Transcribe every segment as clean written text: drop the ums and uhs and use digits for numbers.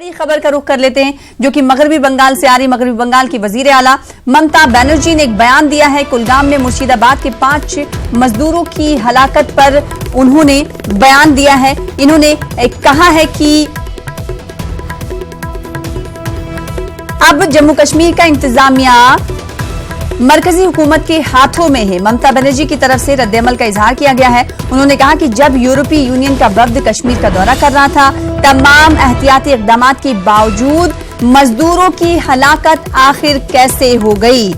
बड़ी खबर का रुख कर लेते हैं जो कि मगरबी बंगाल से आ रही। मगरबी बंगाल की वजीर आला ममता बनर्जी ने एक बयान दिया है। कुलगाम में मुर्शिदाबाद के 5 मजदूरों की हलाकत पर उन्होंने बयान दिया है। इन्होंने कहा है कि अब जम्मू कश्मीर का इंतजामिया मरकजी हुकूमत के हाथों में है। ममता बनर्जी की तरफ से रद्देअमल का इजहार किया गया है। उन्होंने कहा कि जब यूरोपीय यूनियन का वफ्द कश्मीर का दौरा कर रहा था, तमाम एहतियाती इकदाम के बावजूद मजदूरों की हलाकत आखिर कैसे हो गई।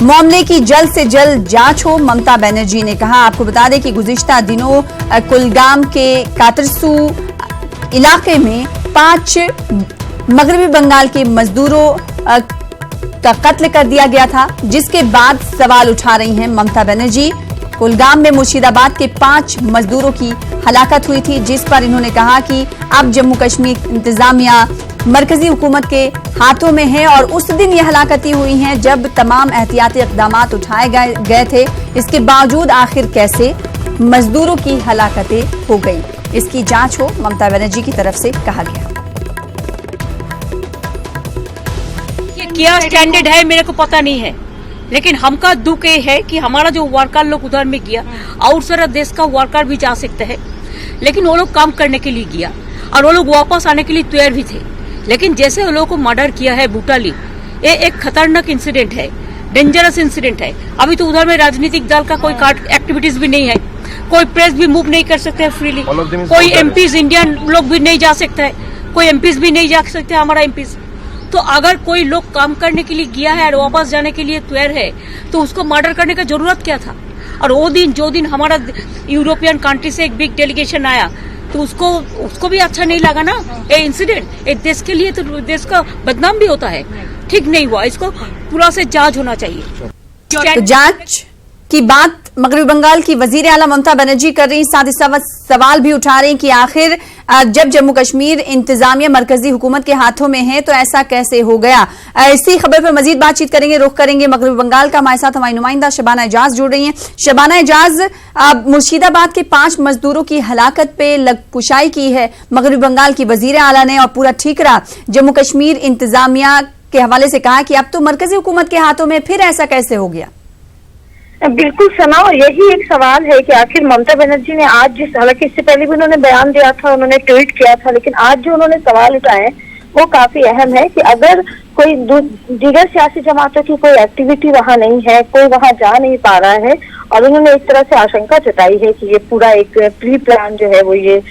मामले की जल्द से जल्द जांच हो, ममता बनर्जी ने कहा। आपको बता दें कि गुज़िश्ता दिनों कुलगाम के कातरसू इलाके में 5 मगरबी बंगाल के मजदूरों का कत्ल कर दिया गया था, जिसके बाद सवाल उठा रही हैं ममता बनर्जी। कुलगाम में मुर्शिदाबाद के 5 मजदूरों की हलाकत हुई थी, जिस पर इन्होंने कहा कि अब जम्मू कश्मीर इंतजामिया मरकजी हुकूमत के हाथों में है और उस दिन ये हलाकतें हुई हैं जब तमाम एहतियाती इकदाम उठाए गए थे। इसके बावजूद आखिर कैसे मजदूरों की हलाकतें हो गई, इसकी जांच हो, ममता बनर्जी की तरफ से कहा गया। क्या स्टैंडर्ड है मेरे को पता नहीं है, लेकिन हमका दुख ये है कि हमारा जो वर्कर लोग उधर में गया, और सारा देश का वर्कर भी जा सकते हैं, लेकिन वो लोग काम करने के लिए गया और वो लोग वापस आने के लिए तैयार भी थे। लेकिन जैसे वो लोगों को मर्डर किया है ब्रूटली, ये एक खतरनाक इंसिडेंट है, डेंजरस इंसिडेंट है। अभी तो उधर में राजनीतिक दल का कोई एक्टिविटीज भी नहीं है, कोई प्रेस भी मूव नहीं कर सकते फ्रीली, कोई एमपीज इंडियन लोग भी नहीं जा सकते हैं, कोई एमपीज भी नहीं जा सकते हमारा एमपीज। तो अगर कोई लोग काम करने के लिए गया है और वापस जाने के लिए तैयार है, तो उसको मर्डर करने का जरूरत क्या था। और वो दिन जो दिन हमारा यूरोपियन कंट्री से एक बिग डेलीगेशन आया, तो उसको भी अच्छा नहीं लगा ना ये इंसिडेंट। एक देश के लिए तो देश का बदनाम भी होता है, ठीक नहीं हुआ। इसको पूरा से जांच होना चाहिए। तो जांच की बात मगरबी बंगाल की वजीर आला ममता बनर्जी कर रही, साथ ही सवाल भी उठा रही कि आखिर जब जम्मू कश्मीर इंतजामिया मरकजी हुकूमत के हाथों में है तो ऐसा कैसे हो गया। इसी खबर पर मजीद बातचीत करेंगे, रुख करेंगे मगरबी बंगाल का। हमारे साथ हमारी नुमाइंदा शबाना एजाज जुड़ रही हैं। शबाना एजाज, मुर्शिदाबाद के 5 मजदूरों की हलाकत पे लगपुशाई की है मगरबी बंगाल की वजीर आला ने और पूरा ठीकरा जम्मू कश्मीर इंतजामिया के हवाले से कहा कि अब तो मरकजी हुकूमत के हाथों में, फिर ऐसा कैसे हो गया। बिल्कुल सना, और यही एक सवाल है कि आखिर ममता बनर्जी ने आज हालांकि इससे पहले भी उन्होंने बयान दिया था, उन्होंने ट्वीट किया था, लेकिन आज जो उन्होंने सवाल उठाए वो काफी अहम है कि अगर कोई दीगर सियासी जमातों की कोई एक्टिविटी वहाँ नहीं है, कोई वहाँ जा नहीं पा रहा है, और उन्होंने एक तरह से आशंका जताई है कि ये पूरा एक प्री प्लान जो है वो ये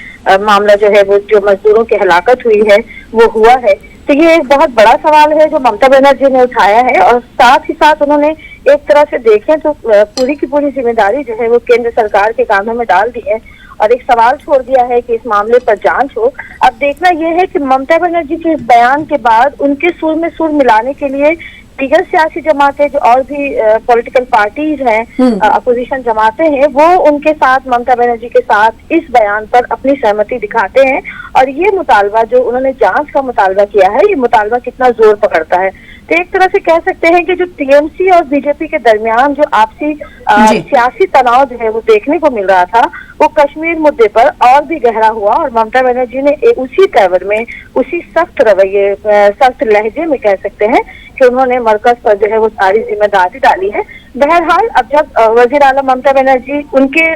मामला जो है वो जो मजदूरों की हलाकत हुई है वो हुआ है। तो ये एक बहुत बड़ा सवाल है जो ममता बनर्जी ने उठाया है, और साथ ही साथ उन्होंने एक तरह से देखें तो पूरी की पूरी जिम्मेदारी जो है वो केंद्र सरकार के कांधों में डाल दी है और एक सवाल छोड़ दिया है कि इस मामले पर जांच हो। अब देखना यह है कि ममता बनर्जी के इस बयान के बाद उनके सुर में सुर मिलाने के लिए दीगर सियासी जमातें जो और भी पॉलिटिकल पार्टीज हैं, अपोजिशन जमातें हैं, वो उनके साथ ममता बनर्जी के साथ इस बयान पर अपनी सहमति दिखाते हैं। और ये मुतालबा जो उन्होंने जांच का मुतालबा किया है, ये मुतालबा कितना जोर पकड़ता है। तो एक तरह से कह सकते हैं कि जो टीएमसी और बीजेपी के दरमियान जो आपसी सियासी तनाव जो है वो देखने को मिल रहा था, वो कश्मीर मुद्दे पर और भी गहरा हुआ और ममता बनर्जी ने उसी तेवर में, उसी सख्त रवैये, सख्त लहजे में कह सकते हैं कि उन्होंने मरकज पर जो है वो सारी जिम्मेदारी डाली है। बहरहाल अब जब वजीर आला ममता बनर्जी उनके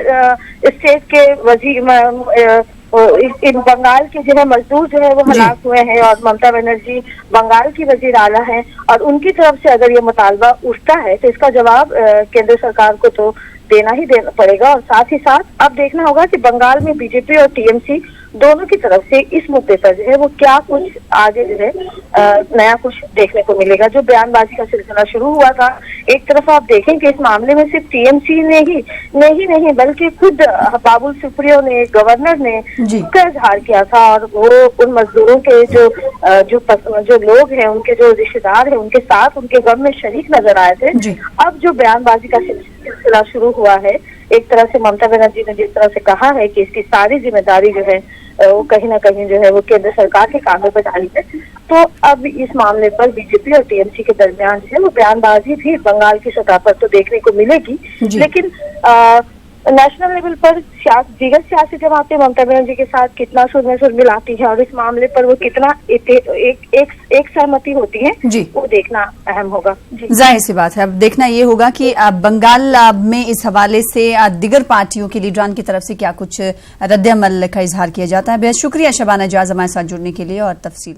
स्टेट के वजीर इन बंगाल के जो है मजदूर जो है वो हलाक हुए हैं और ममता बनर्जी बंगाल की वजीर आला हैं, और उनकी तरफ से अगर ये मुतालबा उठता है तो इसका जवाब केंद्र सरकार को तो देना ही पड़ेगा। और साथ ही साथ अब देखना होगा कि बंगाल में बीजेपी और टीएमसी दोनों की तरफ से इस मुद्दे पर जो है वो क्या कुछ आगे जो है नया कुछ देखने को मिलेगा। जो बयानबाजी का सिलसिला शुरू हुआ था, एक तरफ आप देखें कि इस मामले में सिर्फ टीएमसी ने ही नहीं बल्कि खुद बाबुल सुप्रियो ने, गवर्नर ने इसका इजहार किया था, और वो उन मजदूरों के जो लोग हैं, उनके जो रिश्तेदार हैं, उनके साथ उनके गम में शरीक नजर आए थे। अब जो बयानबाजी का सिलसिला शुरू हुआ है, एक तरह से ममता बनर्जी ने जिस तरह से कहा है कि इसकी सारी जिम्मेदारी जो है वो कहीं ना कहीं जो है वो केंद्र सरकार के कांधों पर डाली है, तो अब इस मामले पर बीजेपी और टीएमसी के दरमियान जो है वो बयानबाजी भी बंगाल की सतह पर तो देखने को मिलेगी। लेकिन नेशनल लेवल पर दीगर सियासी जमातें ममता बनर्जी के साथ कितना सुर में सुर मिलाती है और इस मामले पर वो कितना एक सहमति होती है जी, वो देखना अहम होगा। जाहिर सी बात है, अब देखना ये होगा कि बंगाल में इस हवाले से दीगर पार्टियों के लीडरान की तरफ से क्या कुछ रद्द-ए-अमल का इजहार किया जाता है। बेहद शुक्रिया शबाना जाज हमारे साथ जुड़ने के लिए और तफसील